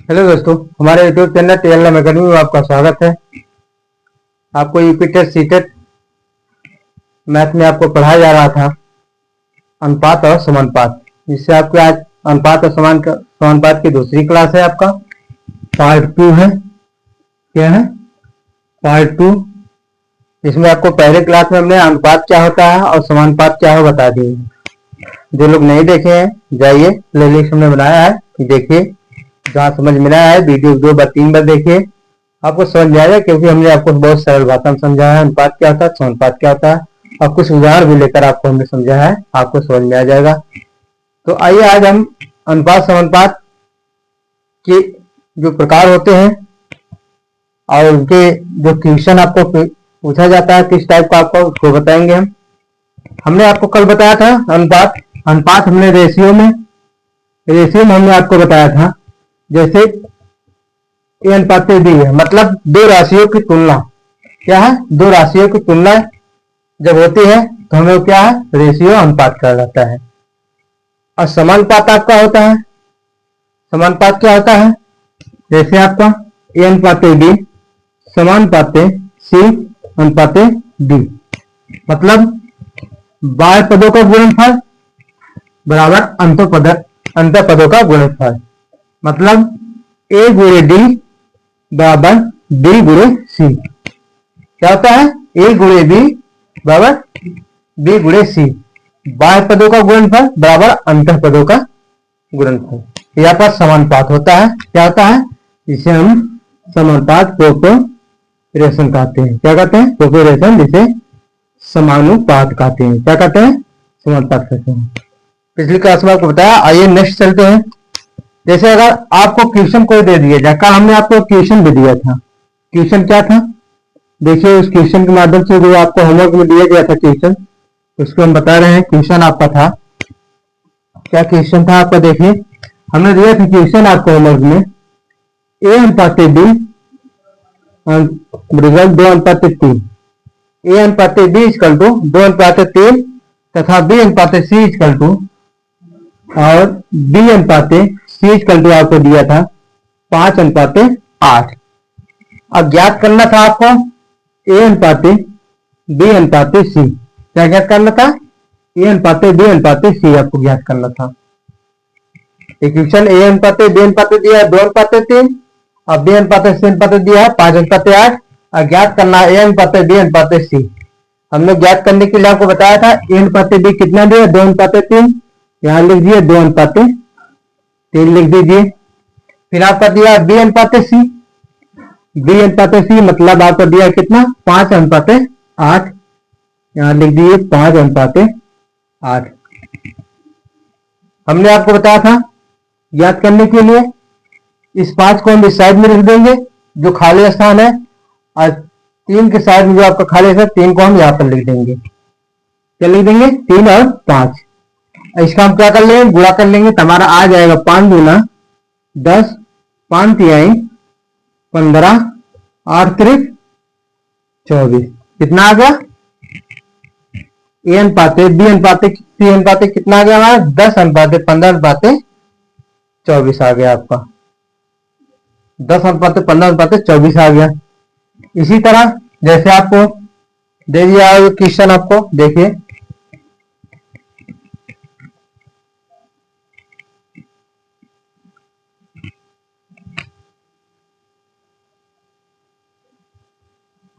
Hello दोस्तों, हमारे YouTube channel TLM academy में आपका स्वागत है। आपको यूपी टेस्ट सीटेट मैथ में आपको पढ़ाया जा रहा था अनुपात और समानुपात, जिससे आपके आज अनुपात और समानुपात की दूसरी क्लास है। आपका पार्ट 2 है। क्या है? पार्ट 2। इसमें आपको पहले क्लास में हमने अनुपात क्या होता है और समानुपात क्या है बता दिए। जो लोग नहीं देखे हैं जाइए, प्लेलिस्ट हमने बनाया है, देखिए। जहाँ समझ में आया है वीडियो 2 बार 3 बार देखिए, आपको समझ में आएगा, क्योंकि हमने आपको बहुत सरल भाषा में समझाया है अनुपात क्या होता है, समानुपात क्या होता है, और कुछ उदाहरण भी लेकर आपको हमने समझाया है, आपको समझ में आ जाएगा। तो आइए आज हम अनुपात समानुपात के जो प्रकार होते हैं और उनके जो क्वेश्चन आपको पूछा जाता है किस टाइप का, आपको उसको बताएंगे। हमने आपको कल बताया था अनुपात हमने रेशियो में हमने आपको बताया था, जैसे ए अनुपात बी है, मतलब दो राशियों की तुलना। क्या है? दो राशियों की तुलना जब होती है तो हमें क्या है? रेशियो अनुपात कहा जाता है। और समानुपात आपका होता है, समानुपात क्या होता है? जैसे आपका ए अनुपात बी समानुपात सी अनुपात डी, मतलब बाह्य पदों का गुणनफल बराबर अंतर पदों का गुणनफल, मतलब ए गुणे डी बराबर डी गुणे सी। क्या होता है? ए गुणे बी बराबर बी गुणे सी, बाह्य पदों का गुणनफल बराबर अंतर पदों का गुणनफल। यहाँ पर समानुपात होता है। क्या होता है? जिसे हम समानुपात प्रोपोर्शन कहते हैं। क्या कहते हैं? प्रोपोर्शन, जिसे समानुपात कहते हैं। क्या कहते हैं? समानुपात कहते हैं। पिछली क्लास में आपको बताया। आइए नेक्स्ट चलते हैं। जैसे अगर आपको क्वेश्चन कोई दे दिया जाए, कल हमने आपको क्वेश्चन भी दिया था। क्वेश्चन क्या था? देखिए, उस क्वेश्चन के माध्यम से जो आपको होमवर्क में दिया गया था क्वेश्चन, उसको हम बता रहे हैं। क्वेश्चन आपका था, क्या क्वेश्चन था आपका? देखिए, हमने दिया था क्वेश्चन आपको होमवर्क में, ए अनुपात बी रिजल्ट 2 अनुपात 3, ए अनुपात बी इक्वल टू 2 अनुपात 3 तथा बी अनुपात सी इक्वल टू, और बी अनुपात सी इक्वल टू आपको दिया था 5 अनुपात 8। अब ज्ञात करना था आपको ए अनुपात बी अनुपात सी। क्या ज्ञात करना था? ए अनुपात बी अनुपात सी आपको ज्ञात करना था। इक्वेशन ए अनुपात बी अनुपात दिया है 2 अनुपात 3, और बी अनुपात सी अनुपात दिया है 5 अनुपात 8, और ज्ञात करना ए अनुपात बी अनुपात सी। हमने ज्ञात करने के लिए आपको बताया था ए अनुपात बी कितना दिया? 2 अनुपात 3। यहां लिख दिए 2 अनुपात 3 लिख दीजिए। फिर आपका दिया बी अनुपात सी, बी अनुपात सी मतलब आपको दिया कितना? 5 अनुपात 8। यहां लिख दिए 5 अनुपात 8। हमने आपको बताया था ज्ञात करने के लिए इस 5 को हम इस साइड में रख देंगे जो खाली स्थान है, और 3 के साइड में जो आपका खाली स्थान 3 को हम यहां पर लिख देंगे। क्या लिख देंगे? 3 और 5। इसका हम क्या कर लेंगे? गुणा कर लेंगे तो हमारा आ जाएगा 5 दूना 10, 5 तिहाई 15, 8 त्रिक 24। कितना आ गया? ए अनुपात बी अनुपात सी अनुपात कितना आ गया हमारा? 10 अनुपात 15 अनुपात 24 आ गया आपका। 10 अनुपात 15 अनुपात 24 आ गया। इसी तरह जैसे आपको दे दिया क्वेश्चन, आपको देखिए,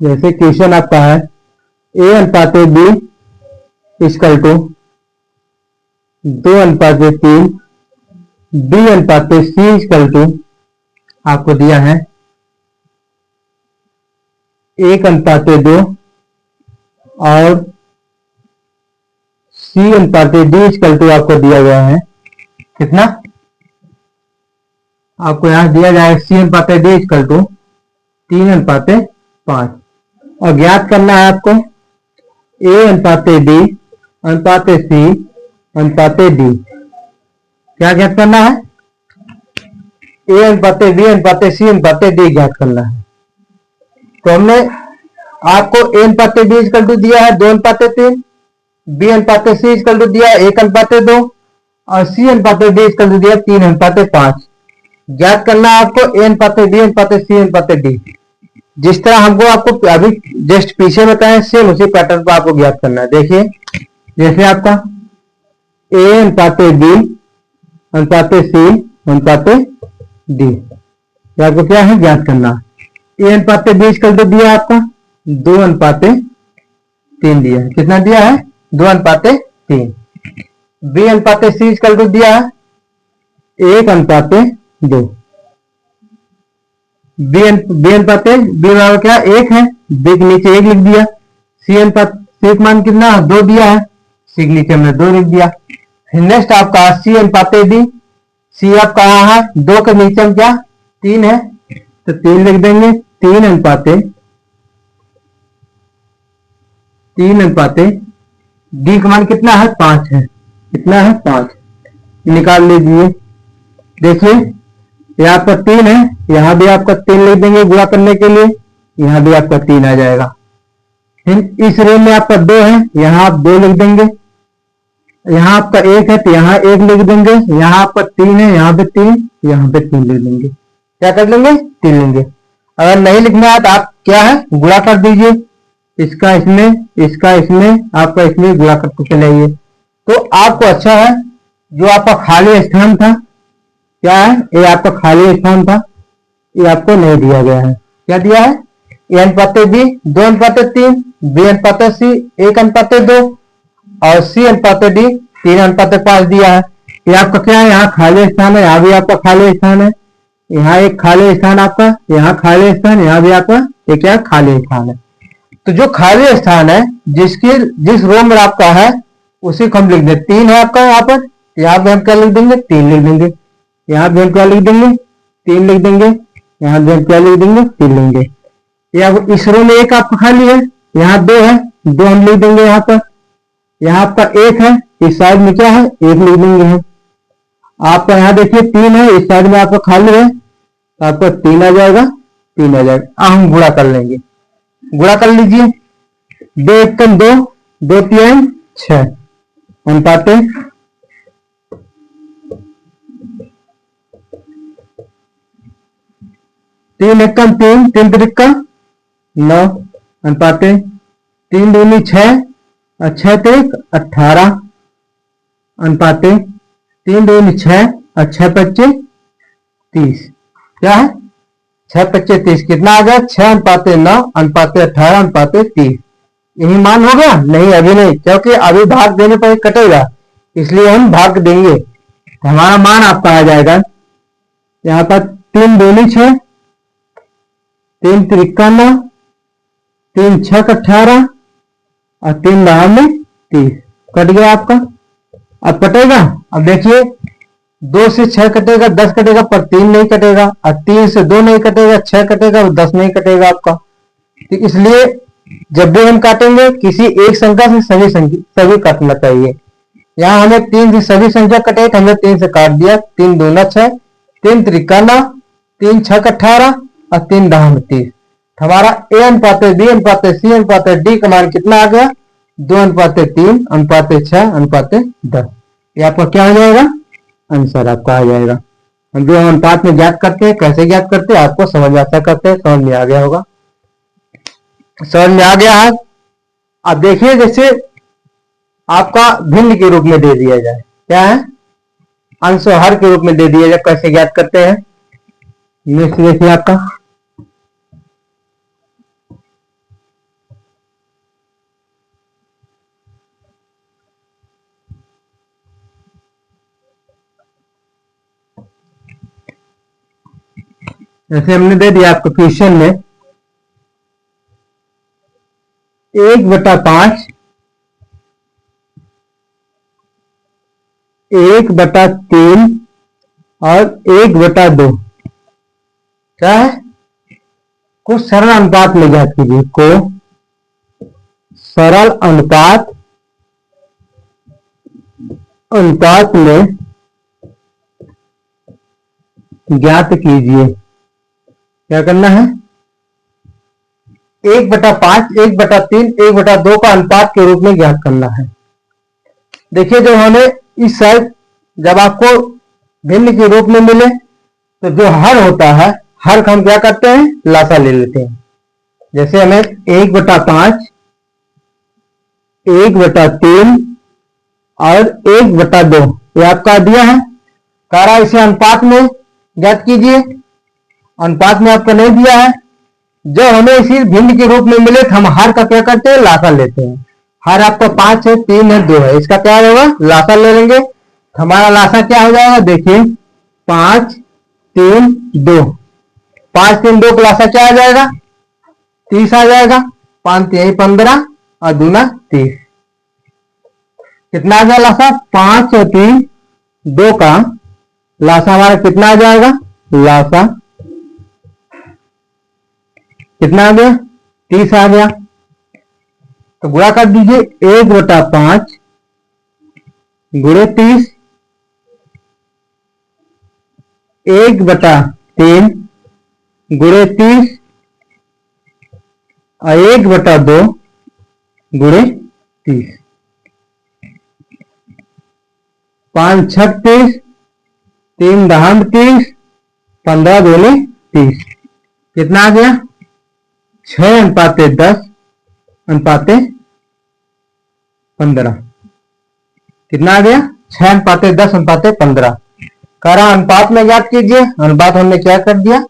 जैसे क्वेश्चन आपका है ए अनुपात बी इक्वल टू 2 अनुपात 3, बी अनुपात सी इक्वल टू आपको दिया है 1 अनुपात 2, और सी अनुपात डी इक्वल टू आपको दिया गया है कितना? आपको यहां दिया जाएगा सी अनुपात डी इक्वल टू 3 अनुपात 5, और ज्ञात करना है आपको ए अनुपात बी अनुपात सी अनुपात डी। क्या ज्ञात करना है? ए अनुपात बी अनुपात सी अनुपात डी ज्ञात करना है। तो हमने आपको ए अनुपात बी इक्वल टू दिया है 2 अनुपात 3, बी अनुपात सी इक्वल टू दिया है 1 अनुपात 2, और सी अनुपात डी इक्वल टू दिया 3 अनुपात 5। ज्ञात करना है आपको ए अनुपात बी अनुपात सी अनुपात डी। जिस तरह हमको आपको अभी जस्ट पीछे बताया सेम उसी पैटर्न पर आपको ज्ञात करना है। देखिए जैसे आपका ए अनुपात बी अनुपात सी अनुपात डी, आपको क्या है ज्ञात करना। ए अनुपात बी इसका तो दिया आपका 2 अनुपात 3 दिया है। कितना दिया है? 2 अनुपात 3। बी अनुपात सी इसका तो दिया है 1 अनुपात 2। बी अनुपात बी बराबर क्या 1 है, बी के नीचे 1 लिख दिया। सी अनुपात सी का मान कितना 2 दिया है, सी के नीचे हमने 2 लिख दिया। नेक्स्ट आपका सी अनुपात डी, सी आपका कहा है 2 के नीचे हम क्या 3 है तो 3 लिख देंगे। 3 अनुपात डी का मान कितना है 5 है, कितना है 5, निकाल लीजिए। देखिए यहाँ पर 3 है, यहाँ भी आपका 3 लिख देंगे गुणा करने के लिए, यहाँ भी आपका 3 आ जाएगा। इस रो में आपका 2 है, यहाँ आप 2 लिख देंगे। यहाँ आपका 1 है तो यहाँ 1 लिख देंगे। यहाँ आपका 3 है, यहाँ पे 3, यहाँ पे 3 लिख देंगे। क्या कर लेंगे 3 लेंगे। अगर नहीं लिखना है तो आप क्या है गुणा कर दीजिए, इसका इसमें इसका इसमें, आपका इसमें गुणा करते चले आइए। तो आपको अच्छा है जो आपका खाली स्थान था, क्या है ये आपका खाली स्थान था, ये आपको नहीं दिया गया है। क्या दिया है? ए अनुपात बी 2 अनुपात 3, बी अनुपात सी 1 अनुपात 2 और सी अनुपात डी 3 अनुपात 5 दिया है। ये आपका क्या है यहाँ खाली स्थान है, यहाँ भी आपका खाली स्थान है, यहाँ एक खाली स्थान आपका, यहाँ खाली स्थान, यहाँ भी आपका ये क्या खाली स्थान है। तो जो खाली स्थान है जिस रो में आपका है उसी को हम लिख देंगे। 3 है आपका यहाँ पर, यहाँ भी हम क्या लिख देंगे 3 लिख देंगे। यहाँ भी हम क्या लिख देंगे 3 लिख देंगे। यहाँ भी हम क्या लिख देंगे 3 लेंगे। या इस रो में 1 आपका खाली है, यहाँ 2 है, 2 हम लिख देंगे यहाँ पर। यहाँ आपका 1 है, इस साइड में क्या है 1 लिख देंगे हम। आपका यहाँ देखिए 3 है, इस साइड में आपका खाली है तो आपका 3 आ जाएगा, 3 आ जाएगा। हम गुणा कर लेंगे, गुणा कर लीजिए। 2 1 2, 2 3 6 अनुपात 3 1 3, 3 3 9 अनुपात 3 2 6 और 6 3 18 अनुपात 3 2 6 और 6 25 30। क्या है 6 25 30, कितना आ गया 6 अनुपात 9 अनुपात 18 अनुपात 30। यही मान हो गया? नहीं अभी नहीं, क्योंकि अभी भाग देने पर कटेगा, इसलिए हम भाग देंगे तो हमारा मान आपका आ जाएगा यहाँ पर 3 2 6, 3 3 9, 3 6 18 और 3 9 30, कट गया आपका। अब कटेगा, अब देखिए 2 से 6 कटेगा 10 कटेगा पर 3 नहीं कटेगा, और 3 से 2 नहीं कटेगा 6 कटेगा और 10 नहीं कटेगा आपका। तो इसलिए जब भी हम काटेंगे किसी एक संख्या से सभी काटना चाहिए। यहाँ हमें 3 से सभी संख्या कटे तो हमने 3 से काट दिया। 3 2 6, 3 3 9, 3 6 18 और 3 10 30। हमारा ए अनुपात बी अनुपात सी अनुपात डी का मान कितना आ गया 2 अनुपात 3 अनुपात 6 अनुपात 10। ये आपका क्या हो जाएगा आंसर आपका आ जाएगा। हम जो अनुपात में ज्ञात करते हैं कैसे ज्ञात करते हैं आपको समझ आता करते हैं, समझ में आ गया होगा, समझ में आ गया है। अब देखिए जैसे आपका भिन्न के रूप में दे दिया जाए, क्या है अंश और हर के रूप में दे दिया जाए, कैसे ज्ञात करते हैं नेक्स्ट देखिए आपका। जैसे हमने दे दिया आपको क्वेश्चन में 1/5 1/3 और 1/2 क्या है को सरल अनुपात में ज्ञात कीजिए। को सरल अनुपात में ज्ञात कीजिए। क्या करना है 1/5 1/3 1/2 का अनुपात के रूप में ज्ञात करना है। देखिए जब हमें इस साइड जब आपको भिन्न के रूप में मिले तो जो हर होता है, हर का हम क्या करते हैं, लासा ले लेते हैं। जैसे हमें 1/5, 1/3 और 1/2 ये आपका दिया है। कह रहा इसे अनुपात में ज्ञात कीजिए। अनुपात में आपको नहीं दिया है। जब हमें इसी भिन्न के रूप में मिले तो हम हर का क्या करते हैं, लासा लेते हैं। हर आपका 5 है, 3 है, 2 है, इसका क्या होगा, लासा ले लेंगे। हमारा लासा क्या हो जाएगा, देखिए 5 3 2, 5 3 2 का लासा क्या आ जाएगा, 30 आ जाएगा। 5 3 15 और 2 30। कितना आ गया लासा, 5 और 3 2 का लासा हमारा कितना आ जाएगा, लासा कितना आ गया, 30 आ गया। तो गुणा कर दीजिए, 1/5 गुणे 30, 1/3 गुणे 30 और 1/2 गुणे 30। 5 6 30, 3 दहाड़ 30, 15 दूनी 30। कितना आ गया, 6:10 अनुपाते 15। कितना आ गया, 6:10 अनुपाते 15। करा अनुपात में ज्ञात कीजिए। अनुपात हमने क्या कर दिया,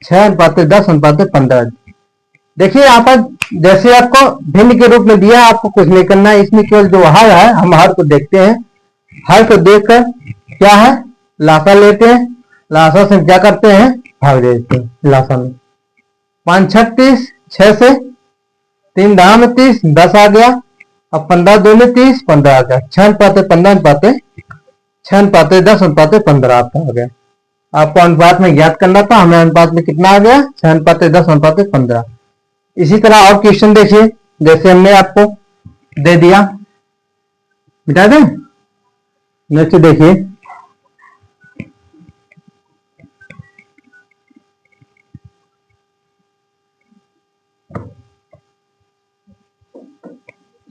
6:10 अनुपाते 15। देखिए यहाँ पर जैसे आपको भिन्न के रूप में दिया, आपको कुछ नहीं करना है। इसमें केवल जो हर है, हम हर को देखते हैं। हर को देखकर क्या है, लासा लेते हैं। लासा से क्या करते हैं, भाग देते हैं लासा में। 5 6 30, 6 से 3 दहाड़ 30, 10 आ गया। अब 15 दूनी 30, 15 आ गया। 6:15 अनुपाते 6:10 अनुपाते 15 आपका आ गया। आपको अनुपात में ज्ञात करना था, हमें अनुपात में कितना आ गया, 6:10 अनुपाते 15। इसी तरह और क्वेश्चन देखिए, जैसे हमने आपको दे दिया, मिटा दें। नेक्स्ट देखिए,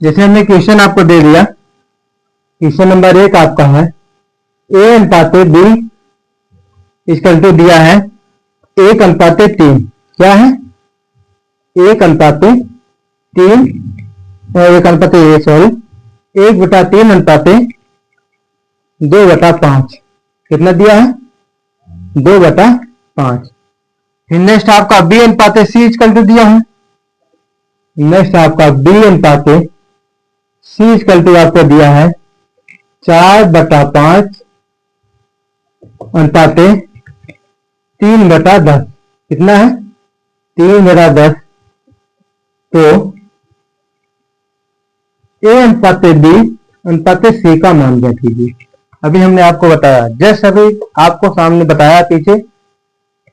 जैसे हमने क्वेश्चन आपको दे दिया, क्वेश्चन नंबर 1 आपका है A/B इसका तो दिया है 1/3। क्या है, 1/3 सॉरी 1/3 अनुपाते 2/5। कितना दिया है, 2/5। फिर नेक्स्ट आपका B/C इसका तो दिया है। नेक्स्ट आपका B/C इसका तो आपको दिया है 4/5 अनुपाते 3/10। कितना है, 3/10। तो A/B अनुपाते C का मान ज्ञात कीजिए। अभी हमने आपको बताया, जस्ट अभी आपको सामने बताया, पीछे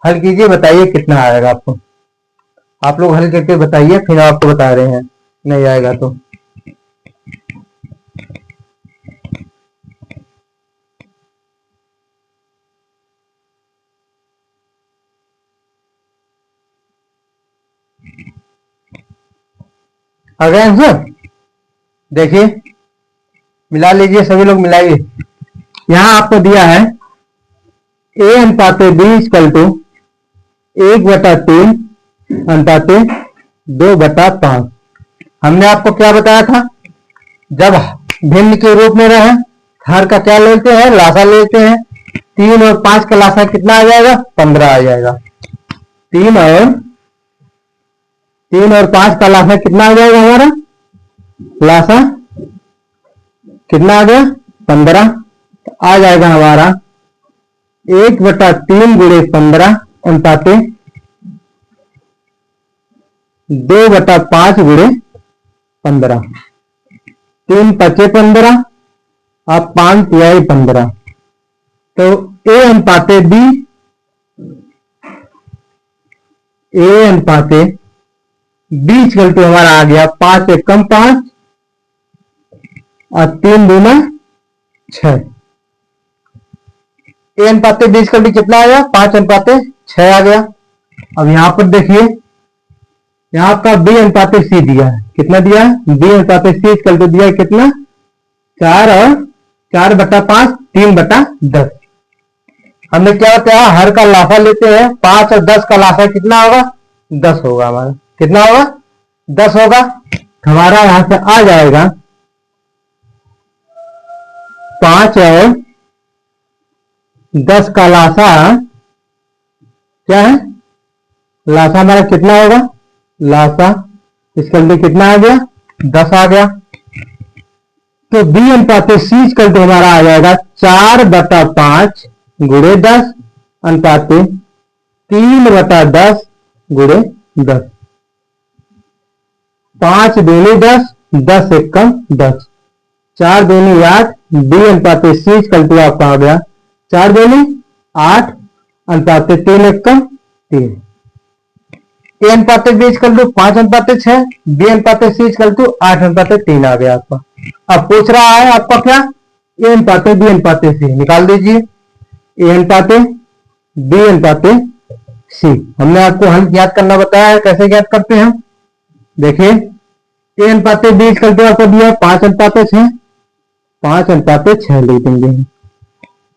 हल कीजिए, बताइए कितना आएगा आपको। आप लोग हल करके बताइए, फिर आपको बता रहे हैं, नहीं आएगा तो। अगर आंसर देखिए, मिला लीजिए, सभी लोग मिलाइए। यहां आपको दिया है A/B इक्वल टू 1/3 अनुपाते 2/5। हमने आपको क्या बताया था, जब भिन्न के रूप में रहे हर का क्या लेते हैं, लासा लेते हैं। 3 और 5 का लासा कितना आ जाएगा, 15 आ जाएगा। 3 और 5 का लासा कितना आ जाएगा, हमारा लासा कितना आ गया, 15। तो आ जाएगा हमारा 1/3 गुणे 15 अनुपाते 2/5 गुणे 15। 3 5 15 और 5 3 15। तो A/B इक्वल टू हमारा आ गया 5 1 कम 5 और 3 दूना 6। A/B इक्वल टू कितना आया, 5/6 आ गया। अब यहां पर देखिए, यहाँ आपका B/C दिया है। कितना दिया है, B/C इक्वल टू दिया है कितना, 4 और 4/5 3/10। हमने क्या बताया, हर का लाफा लेते हैं 5 और 10 का लाफा कितना होगा, 10 होगा हमारा, कितना होगा 10 होगा। हमारा यहां से आ जाएगा 5 और 10 का लाफा क्या है, लाफा हमारा कितना होगा, लाफा इसके अंदर कितना आ गया 10 आ गया। तो बी अनुपात सी इक्वल टू हमारा आ जाएगा 4/5 गुणे 10 अनुपात 3/10 गुणे 10। 5 दूनी 10, 10 एकम 10, 4 दूनी 8, बी अनुपात सी इक्वल टू आपका आ गया 4 दूनी 8 अनुपात 3 एकम 3। ए अनुपात बी इक्वल टू 5 अनुपात 6, बी अनुपात सी इक्वल टू 8 अनुपात 3 आ गया आपका। अब पूछ रहा है आपका क्या, ए अनुपात बी अनुपात सी निकाल दीजिए, ए अनुपात बी अनुपात सी। हमने आपको हल ज्ञात करना बताया है, कैसे ज्ञात करते हैं, देखिए ए अनुपात बी इक्वल टू आपको दिया 5 अनुपात 6, 5 अनुपात 6 लिख देंगे।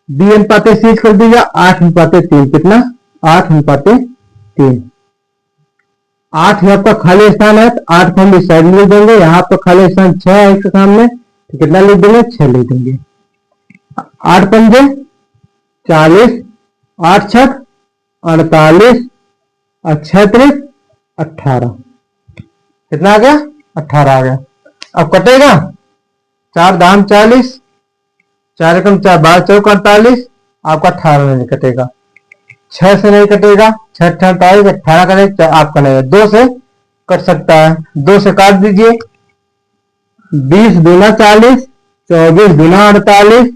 बी अनुपात सी इक्वल टू 8 अनुपात 3, कितना 8 अनुपात 3। 8 आपका खाली स्थान है, तो 8 को हम इस साइड लिख देंगे, यहाँ पर खाली स्थान 6 है इसके सामने, तो कितना लिख देंगे 6 लिख देंगे। 8 पंजे 40, 8 छक 48 और 6 त्रिक 18, कितना आ गया 18 आ गया। अब कटेगा 4 दाम 40, 4 एकम 4 12 चौक 48, आपका 18 नहीं कटेगा, 6 से नहीं कटेगा, 6 48 18 कटेगा, आपका नहीं 2 से कट सकता है, 2 से काट दीजिए। 20 दूना 40, 24 दूना 48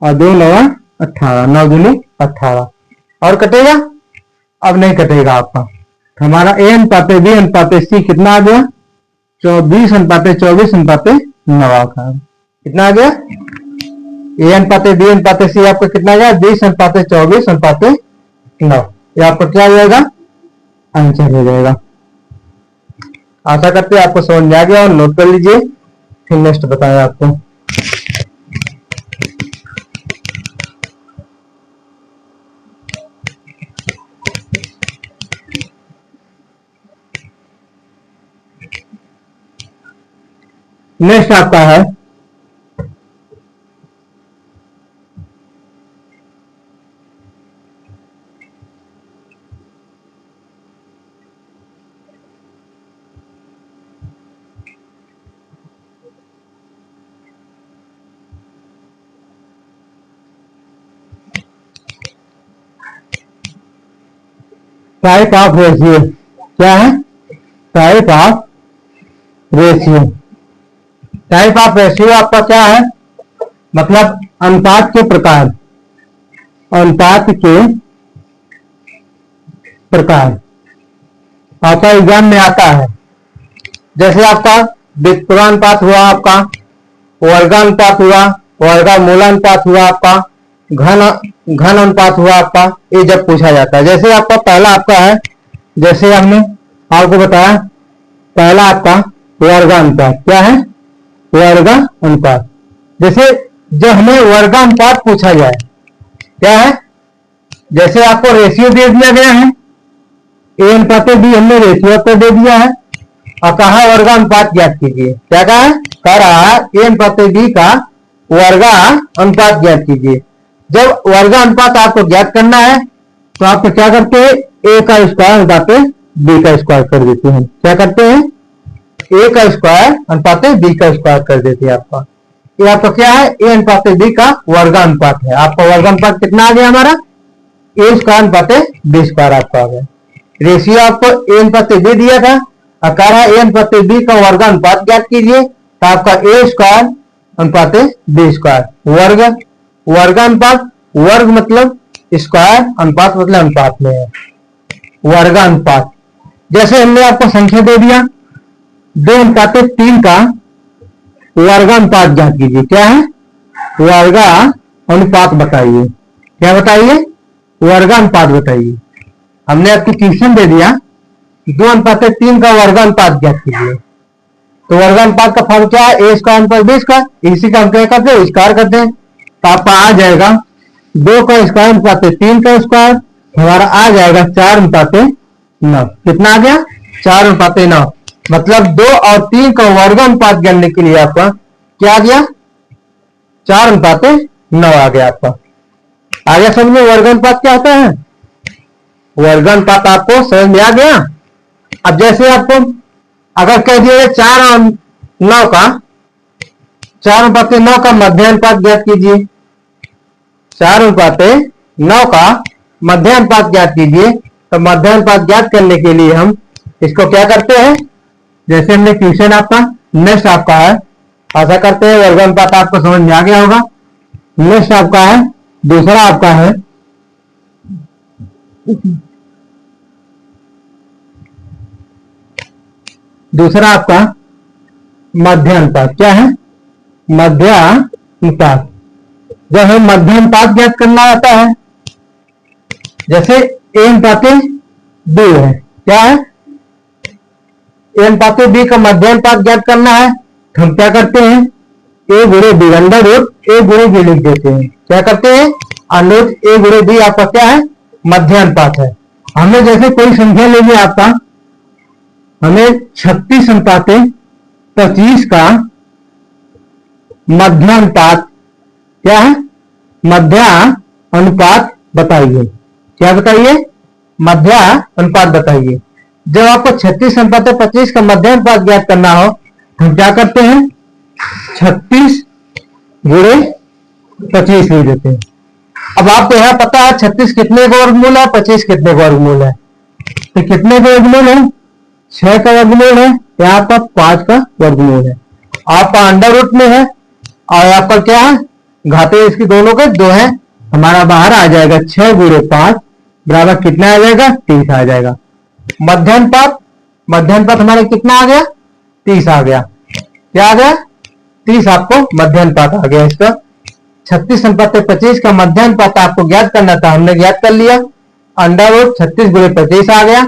और 2 9 18, 9 दूनी 18 और कटेगा, अब नहीं कटेगा आपका। हमारा ए अनुपात बी अनुपात सी कितना आ गया 24 अनुपात 24 अनुपात 9 आ गया, कितना आ गया ए अनुपात बी अनुपात सी आपका कितना आ गया 20 अनुपात 24 अनुपात 9, ये आपका क्या हो जाएगा आंसर हो जाएगा। आशा करते हैं आपको समझ में आ गया और नोट कर लीजिए, फिर नेक्स्ट बताएं आपको। नेक्स्ट आपका है टाइप ऑफ रेशियो, क्या है type of ratio. Type of ratio आपका क्या है, मतलब अनुपात के प्रकार, अनुपात के प्रकार आपका एग्जाम में आता है। जैसे आपका व्युत्क्रमानुपात हुआ, आपका वर्गानुपात हुआ, वर्गमूलानुपात हुआ, आपका घन अनुपात हुआ आपका, ये जब पूछा जाता है। जैसे आपका पहला आपका है, जैसे हमने आपको बताया पहला आपका वर्गानुपात, क्या है वर्गानुपात। जैसे जब हमें वर्गानुपात पूछा जाए क्या है, जैसे आपको रेशियो दे दिया गया है, ए अनुपात बी हमने रेशियो पर दे दिया है और कहा वर्गानुपात ज्ञात कीजिए, क्या कहा कह रहा है ए अनुपात बी का वर्गानुपात ज्ञात कीजिए। जब वर्गानुपात आपको ज्ञात करना है तो आपको क्या करते हैं, ए का स्क्वायर अनुपात बी का स्क्वायर कर देते हैं, क्या करते हैं ए का स्क्वायर अनुपात बी का स्क्वायर कर देते हैं। आपका ये आपका क्या है ए अनुपात बी का वर्गानुपात है। आपका वर्गानुपात कितना आ गया हमारा ए स्क्वायर अनुपात बी स्क्वायर आपका आ गया। रेशियो आपको ए अनुपात बी दिया था और कह रहा है ए अनुपात बी का वर्गानुपात ज्ञात कीजिए, तो आपका ए स्क्वायर अनुपात बी स्क्वायर वर्ग, वर्गानुपात वर्ग मतलब स्क्वायर, अनुपात मतलब अनुपात में है वर्गानुपात। जैसे हमने आपको संख्या दे दिया 2 अनुपात 3 का वर्गानुपात ज्ञात कीजिए, क्या है वर्गानुपात बताइए, क्या बताइए वर्गानुपात बताइए। हमने आपको ट्यूशन दे दिया 2 अनुपात 3 का वर्गानुपात ज्ञात कीजिए, तो वर्गानुपात का फॉर्म क्या है ए स्क्वायर अनुपात बी स्क्वायर, इसी का हम क्या करते हैं स्क्वायर करते हैं, तो आपका आ जाएगा 2 का स्क्वायर अनुपात 3 का स्क्वायर, हमारा आ जाएगा 4:9। कितना आ गया? 4:9। मतलब 2 और 3 का वर्ग अनुपात जानने के लिए आपका क्या आ गया? 4:9 आ गया आपका। आ गया समझ में वर्ग अनुपात क्या होता है? वर्ग अनुपात आपको समझ में आ गया। अब जैसे आपको अगर कह दिया 4 और 9 का 4:9 का मध्यानुपात ज्ञात कीजिए। 4:9 का मध्यानुपात ज्ञात कीजिए। तो मध्यानुपात ज्ञात करने के लिए हम इसको क्या करते हैं? जैसे हमने क्वेश्चन आपका नेक्स्ट आपका है, ऐसा करते हैं। वर्ग अनुपात आपको समझ में आ गया होगा। नेक्स्ट आपका है दूसरा आपका है दूसरा आपका मध्यानुपात। क्या है? मध्यानुपात। जब हमें मध्यानुपात ज्ञात करना आता है, जैसे a/b है। क्या है? a/b का मध्यानुपात ज्ञात करना है तो हम क्या करते हैं? a/b a/b लिख देते हैं। क्या करते हैं? a/b आपका क्या है? मध्यानुपात है। हमें जैसे कोई संख्या लेंगे आपका, हमें 36:25 का मध्यानुपात क्या है? मध्यानुपात बताइए। क्या बताइए? मध्यानुपात बताइए। जब आपको 36:25 का मध्यानुपात ज्ञात करना हो तो हम क्या करते हैं? 36 गुणे 25 लिख देते हैं। अब आपको यहां पता है 36 कितने का वर्गमूल है, 25 कितने का वर्गमूल है। तो कितने का वर्गमूल है? 6 का वर्गमूल है। यहाँ पर 5 का वर्गमूल है। आपका अंडर रूट में है और आपका क्या है? घाते इसकी दोनों के 2 है। हमारा बाहर आ जाएगा 6 गुणे 5 बराबर कितना आ जाएगा? 30 आ जाएगा। मध्यानुपात हमारा कितना आ गया? 30 आ गया। क्या आ गया? 30 आपको मध्यानुपात आ गया इसका। 36:25 का मध्यानुपात आपको ज्ञात करना था, हमने ज्ञात कर लिया। अंडर रूट 36 गुणे 25 आ गया।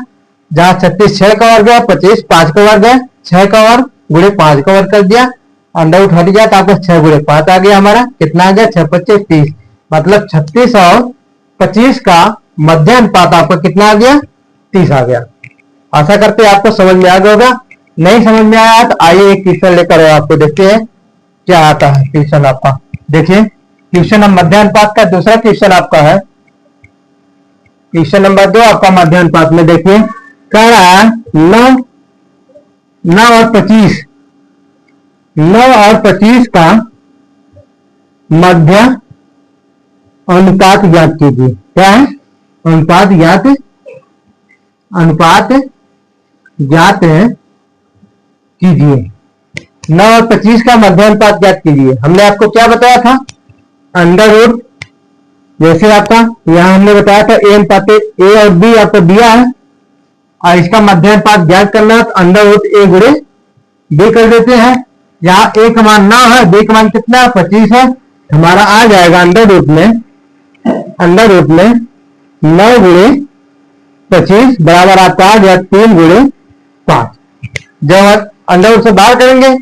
जहां 36 6 का वर्ग है, 25 5 का वर्ग है। 6 का वर्ग गुणे 5 का वर्ग कर दिया, अंडर रूट हट गया तो आपको 6 गुणे 5 आ गया। हमारा कितना आ गया? 6 25 30। मतलब 36 और 25 का मध्यानुपात आपको कितना आ गया? 30 आ गया। आशा करते हैं आपको समझ में आ गया होगा। नहीं समझ में आया तो आइए एक क्वेश्चन लेकर आपको देखते हैं क्या आता है क्वेश्चन आपका। देखिए क्वेश्चन नंबर मध्यानुपात का दूसरा क्वेश्चन आपका है। क्वेश्चन नंबर 2 आपका मध्यानुपात में देखिए कह रहा है 9 और 25 का मध्य अनुपात ज्ञात कीजिए। क्या है? अनुपात ज्ञात कीजिए। 9 और 25 का मध्यानुपात ज्ञात कीजिए। हमने आपको क्या बताया था? अंडर रूट, जैसे आपका यहां हमने बताया था a और b आपको दिया है और इसका मध्यानुपात ज्ञात करना है तो अंडर रूट a गुणे b कर देते हैं। यहाँ a का मान 9 है, b का मान कितना है? 25 है। हमारा आ जाएगा अंडर रूट में 9 गुणे 25 बराबर आपका आ गया 3 गुणे 5। जब अंडर रूट से बाहर करेंगे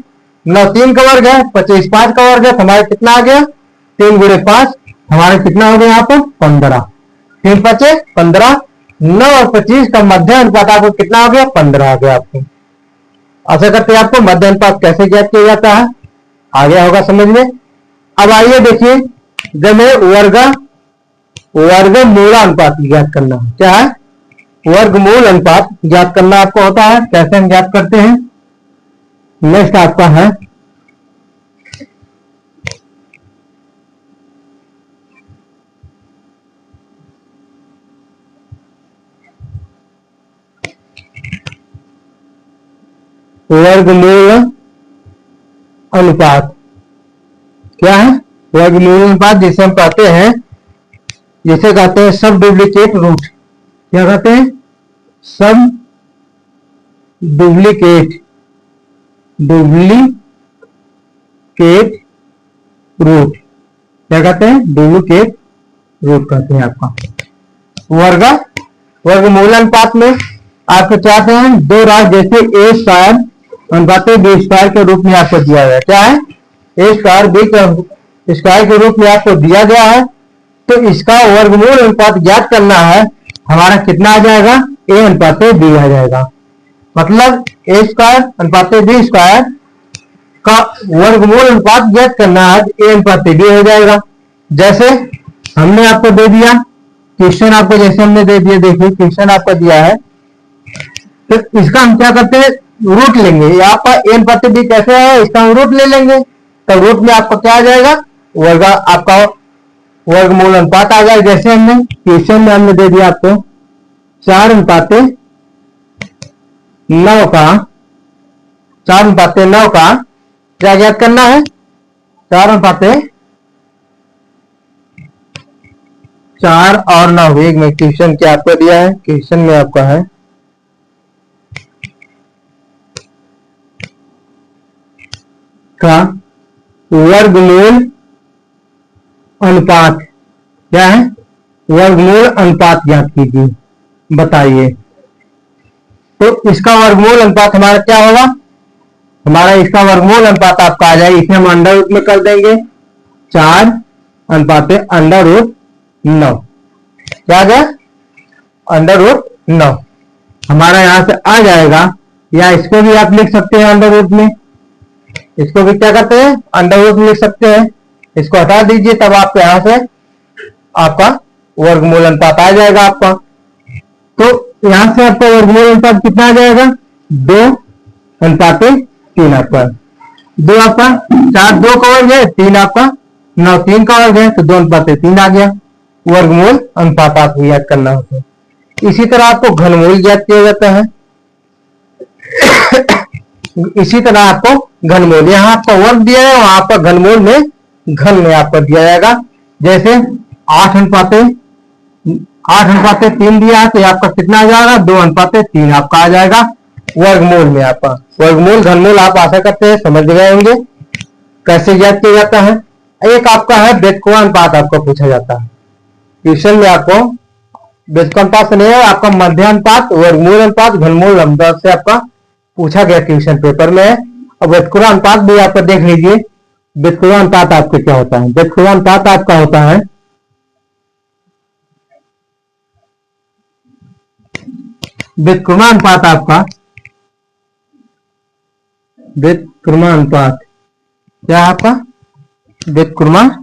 9 3 का वर्ग है, 25 5 का वर्ग है, तो हमारे कितना आ गया? 3 गुणे 5 हमारे कितना हो गया? यहाँ पर 15। 3 5 15। 9 और 25 का मध्यानुपात आपको कितना हो गया? 15 आ गया आपको। आशा करते हैं आपको मध्यानुपात कैसे ज्ञात किया जाता है आ गया होगा समझ में। अब आइए देखिए जब वर्गमूल अनुपात ज्ञात करना है। क्या है? वर्गमूल अनुपात ज्ञात करना आपको होता है। कैसे हम ज्ञात करते हैं? नेक्स्ट आपका है वर्गमूल अनुपात। क्या है? वर्गमूल अनुपात जिसे हम कहते हैं, जिसे कहते हैं सब डुप्लीकेट रूट। क्या कहते हैं? सब डुप्लीकेट रूट। क्या कहते हैं? डुप्लीकेट रूट कहते हैं आपका। वर्गमूल अनुपात में आपको चाहते हैं दो राशि जैसे ए स्क्वायर अनुपात बी स्क्वायर के रूप में आपको दिया गया। क्या है? ए स्क्वायर बी स्क्वायर के रूप में आपको दिया गया है तो इसका वर्गमूल अनुपात ज्ञात करना है, हमारा कितना आ जाएगा, a अनुपात b आ जाएगा। मतलब a स्क्वायर अनुपात b स्क्वायर का वर्गमूल अनुपात ज्ञात करना है, a अनुपात b हो जाएगा। जैसे हमने आपको दे दिया क्वेश्चन, आपको जैसे हमने दे दिया, देखिए क्वेश्चन आपको दिया है, तो इसका हम क्या करते हैं, रूट लेंगे। यहाँ पर a अनुपात b कैसे है, इसका हम रूट ले लेंगे, तो रूट में आपका क्या आ जाएगा, आपका वर्गमूल अनुपात आ जाएगा। जैसे हमने क्वेश्चन में हमने दे दिया आपको 4:9 का 4:9 का क्या ज्ञात करना है, 4 और 9। एक में क्वेश्चन क्या आपको दिया है, क्वेश्चन में आपका है का वर्गमूल अनुपात, क्या है, वर्गमूल अनुपात ज्ञात कीजिए, बताइए। तो इसका वर्गमूल अनुपात हमारा क्या होगा, हमारा इसका वर्गमूल अनुपात आपका आ जाएगा, इसे हम अंडर रूट में कर देंगे, 4/√9 क्या आ गया, √9 हमारा यहां से आ जाएगा। या इसको भी आप लिख सकते हैं अंडर रूट में, इसको भी क्या करते हैं, अंडर रूट में लिख सकते हैं। इसको हटा दीजिए, तब आपको यहां से आपका वर्गमूल अनुपात आ जाएगा आपका। तो यहां से आपका वर्गमूल अनुपात कितना आ जाएगा, 2:3 आपका, 2 आपका 4 2 का वर्ग है, 3 आपका 9 3 का वर्ग है, तो 2:3 आ गया। वर्गमूल अनुपात आपको याद करना होता है। इसी तरह आपको घनमूल ज्ञात किया जाता है। इसी तरह आपको घनमूल, यहाँ आपका वर्ग दिया है, वहां आपका घनमूल में घन में आपको दिया जाएगा। जैसे 8:3 दिया है, तो आपका कितना आ जाएगा, 2:3 आपका आ जाएगा वर्गमूल में। आपका वर्गमूल घनमूल आप आशा करते हैं समझ गए होंगे कैसे ज्ञात किया जाता है। एक आपका है व्यत्क्रमानुपात, आपको पूछा जाता है क्वेश्चन में, आपको व्यत्क्रमानुपात से नहीं है, आपका मध्यानुपात, वर्गमूल अनुपात, घनमूल अनुपात से आपका पूछा गया क्वेश्चन पेपर में है। और व्यत्क्रमानुपात भी आपको देख लीजिए, व्यत्क्रमानुपात आपके क्या होता है, व्यत्क्रमानुपात आपका होता है व्यत्क्रमानुपात आपका, व्यत्क्रमानुपात क्या है आपका, व्यत्क्रमानुपात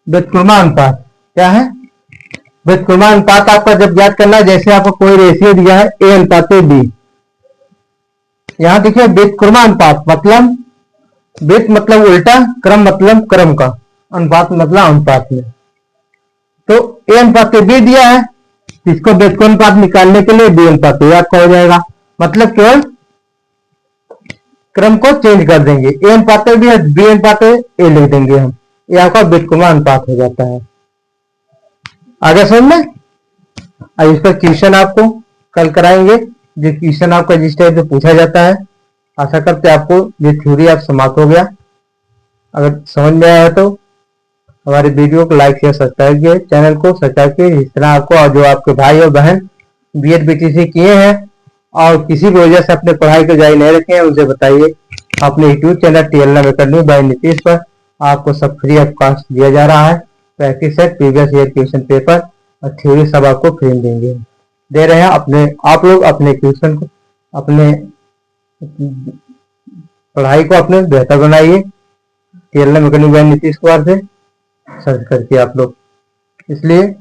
व्यत्क्रमानुपात क्या है, व्यत्क्रमानुपात आपका जब ज्ञात करना है, जैसे आपको कोई रेशियो दिया है a/b, यहां देखिए व्यत्क्रमानुपात मतलब व्यक्त मतलब उल्टा, क्रम मतलब क्रम का, अनुपात मतलब अनुपात में। तो a/b दिया है, इसको व्यत्क्रमानुपात निकालने के लिए b/a आपका हो जाएगा। मतलब केवल क्रम को चेंज कर देंगे, a/b है, b/a लिख देंगे हम, ये आपका व्यत्क्रमानुपात हो जाता है। आगे समझ में। अब इस पर क्वेश्चन आपको कल कराएंगे, जो क्वेश्चन आपका जिस टाइप से पूछा जाता है। आशा करते हैं आपको ये थ्योरी आप समाप्त हो गया। अगर समझ में आया तो हमारे वीडियो को लाइक शेयर सब्सक्राइब किए, चैनल को सब्सक्राइब किए। इस तरह आपको, और जो आपके भाई और बहन बीएड बीटीसी किए हैं और किसी भी वजह से अपने पढ़ाई को जारी नहीं रखे हैं, उसे बताइए अपने YouTube channel TLM academy by Nitish पर आपको सब फ्री ऑफ कॉस्ट दिया जा रहा है। Practice set, previous year question paper और थ्योरी सब आपको फ्री देंगे, दे रहे हैं। आप लोग अपने क्वेश्चन को, अपने पढ़ाई को अपने बेहतर बनाइए। TLM academy by Nitish Kumar से सर्च करके आप लोग, इसलिए